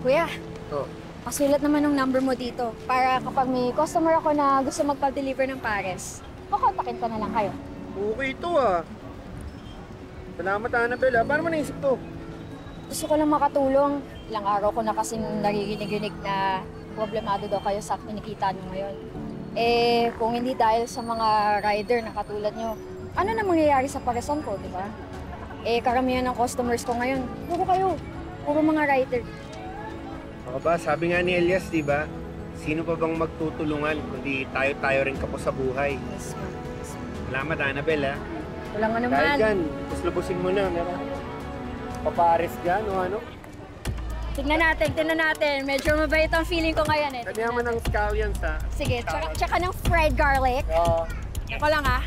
Kuya, Oh. pasulat naman ng number mo dito para kapag may customer ako na gusto magpa-deliver ng pares, pakontakin ko na lang kayo. Okay ito ah. Salamat, Annabelle. Paano mo naisip to? Gusto ko lang makatulong. Ilang araw ko na kasing naririnig-rinig na problemado daw kayo sa kinikita nyo ngayon. Eh, kung hindi dahil sa mga rider na katulad nyo, ano na mangyayari sa paresan ko, di ba? Eh, karamihan ng customers ko ngayon, puro kayo. Puro mga rider. Ako ba, sabi nga ni Elias, di ba? Sino pa bang magtutulungan kundi tayo-tayo rin kapos sa buhay? Yes, ma'am. Salamat, Annabelle, ha? Wala nga naman. Dahil dyan, lubusin mo na. Papares dyan o ano? Tingnan natin. Medyo mabait ang feeling ko ngayon eh. Kanya man ng scallions, ha? Sige, tsaka ng fried garlic. Oo. Ako lang ah.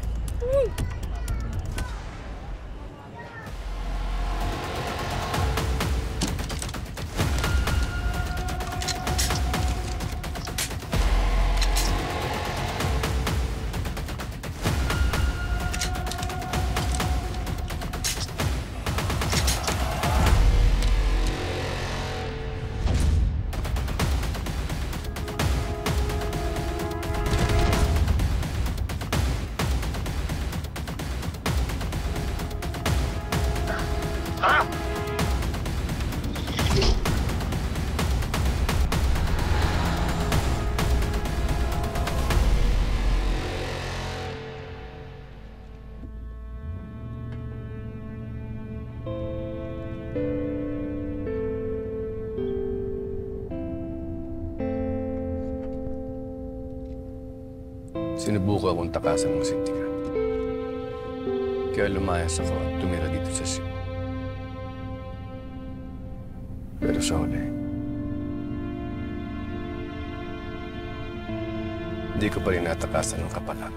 Sinubukan akong takasan ng sindikat. Kaya lumayas ako at tumira dito sa Cebu. Pero sa huli, hindi ko pa rin natakasan ng kapalan.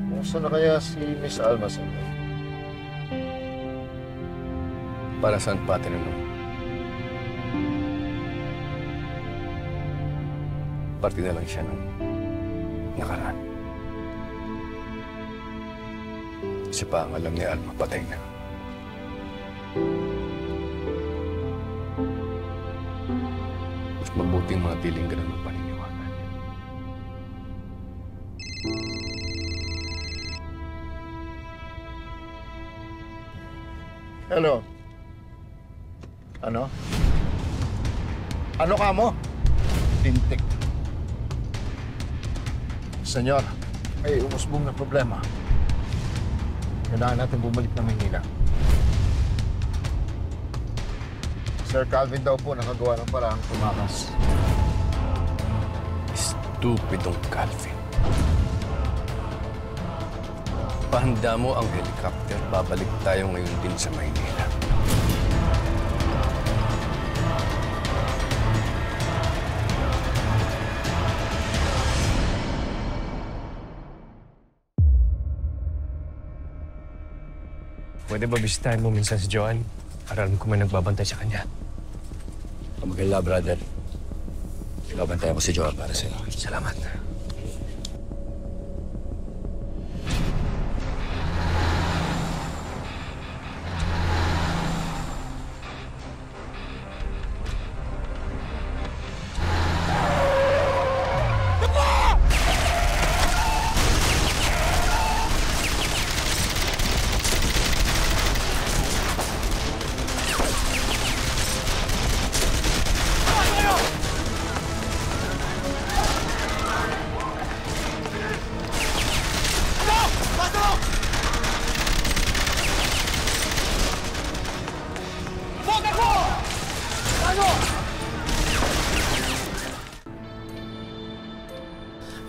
Kumusta na kaya si Miss Almasen? Para saan pa tinanong? Parte na lang siya ng nakaraan. Kasi pa ang alam ni Alma, patay na. Mas mabuting mga tiling ganun ang paniniwala niya. Hello? Ano? Ano ka mo? Tintik. Senyor, may umusbong na problema. Kailangan natin bumalik ng Maynila. Sir Calvin daw po nakagawa ng paraang tumakas. Estupidong Calvin. Pahanda mo ang helicopter. Babalik tayo ngayon din sa Maynila. Pwede ba bisitahin mo minsan si Joan? Para alam ko may nagbabantay sa kanya. Kamagala, brother. Binabantayan ko si Joan para sa'yo. Salamat.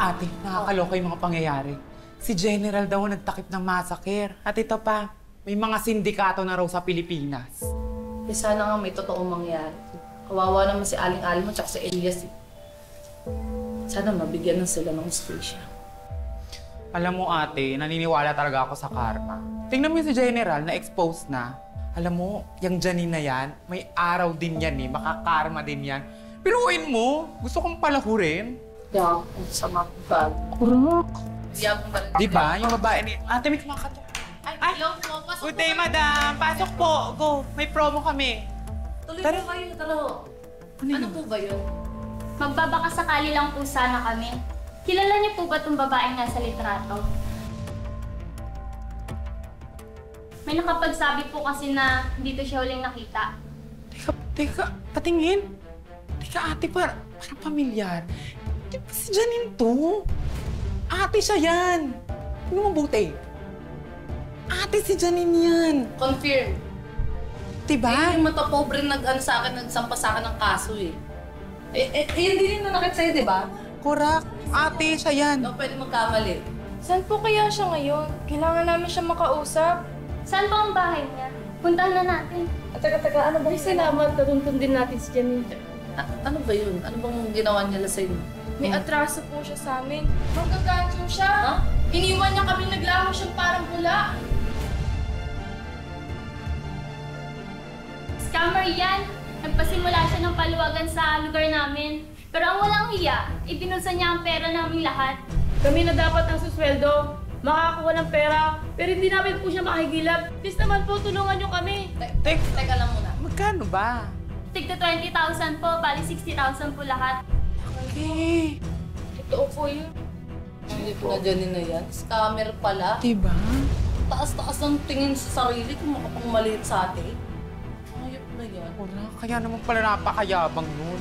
Ate, nakakaloka yung mga pangyayari. Si General daw nagtakip ng massacre. At ito pa, may mga sindikato na raw sa Pilipinas. Eh, sana nga may totoong mangyari. Kawawa naman si Aling-Aling mo tsaka si Elias. Sana mabigyan ng sila ng hustisya. Alam mo ate, naniniwala talaga ako sa karma. Tingnan mo yung si General na exposed na. Alam mo, yung Janine na yan, may araw din yan eh. Makakarma din yan. Piruin mo, gusto kong palahurin. Kaya ang sama ng bag. Kurok. Di ba? Yung babae ni... Ate, may kumakatok. Ay, hello po. Pasok Good day, madam. Pasok po. Go. May promo kami. Tuloy Tara. po kayo, tara ho. Ano po ba yun? Magbabakasakali lang po sana kami. Kilala niyo po ba itong babaeng nasa litrato? May nakapagsabi po kasi na dito siya huling nakita. Teka, patingin. Teka, ate, parang pamilyar. Di ba si Janine to? Ate siya yan. Tingnan mo mabuti. Ate si Janine yan. Confirm. Diba? Yung mata pobre sa akin, nagsampa sa akin ng kaso eh. Hindi rin nanakit sa'yo, di ba? Correct. Ate siya yan. No, pwede magkamali. Saan po kaya siya ngayon? Kailangan namin siya makausap. Saan ba ang bahay niya? Puntahan na natin. Taga, ano ba? Ay, salamat. Natuntun din natin si Janine. Ano ba yun? Ano bang ginawa niya sa'yo? May atraso po siya sa amin. Magkagancho siya. Ha? Iniwan niya kami, naglaho siyang parang pula. Scammer yan! Nagpasimula siya ng paluwagan sa lugar namin. Pero ang walang hiya, ipinulsa niya ang pera namin lahat. Kami na dapat ang susweldo, makakakuha ng pera, pero hindi namin po siya makikilap. Please naman po, tulungan niyo kami. Teka lang muna. Magkano ba? Tigta 20,000 po, bali 60,000 po lahat. Okay. Totoo po yun. Hindi po na Janine na yan. Scammer pala. Diba? Taas-taas ng tingin sa sarili kung makapangmaliit sa atin. Ayop na yan. Wala. Kaya naman pala napakayabang nun.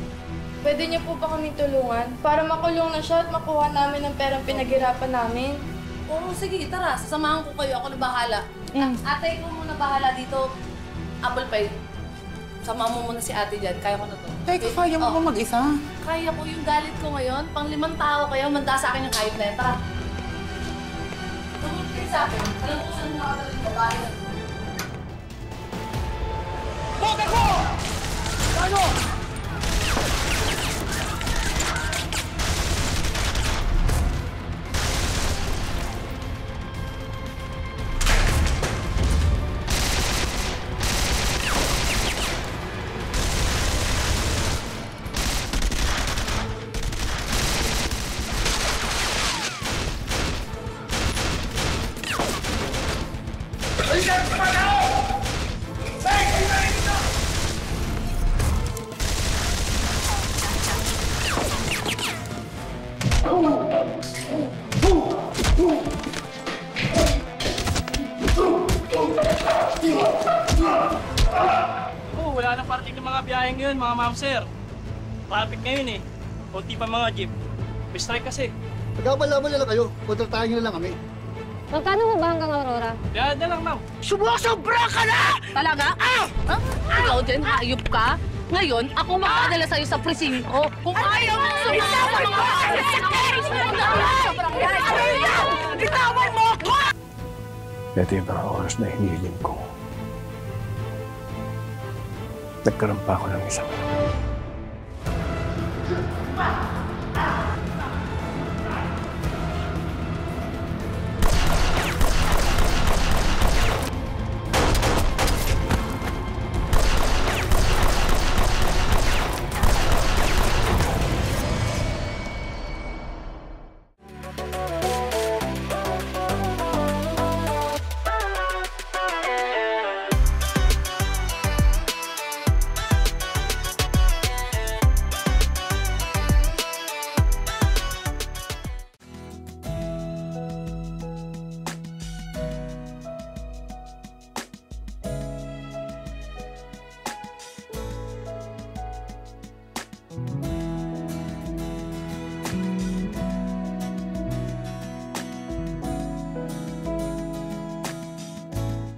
Pwede niyo po ba kami tulungan para makulong na siya at makuha namin ang perang pinaghirapan namin? Oo, sige, tara. Sasamahan ko kayo. Ako na bahala. Ate, ikaw muna bahala dito. Apple pie. Sama mo muna si ate dyan. Kaya ko na to. Teka, kaya mo ba mag-isa? Kaya ko yung galit ko ngayon. Pang 5 tao kayo. Manda sa akin yung hayop na yan. Tara. Tumunod kayo sa akin. Alam ko saan nakagaling yung babae na. Oo, wala nang parting ng mga biyaheng ngayon, mga ma'am sir. Traffic ngayon eh. Kunti pa mga jeep. May strike kasi. Pagkabalaman na lang kayo, kontratahin nyo na lang kami. Magkano mo ba hanggang Aurora? Biyahad na lang, ma'am. Sumusobra ka na! Talaga? Ikaw din, hayop ka? Ngayon, ako magdadala sa'yo sa presinto. Kung ayaw mo sumama sa mga bitawan mo ako! Ito yung mga oras na hinihiling ko. Nagkaroon pa ako ng isang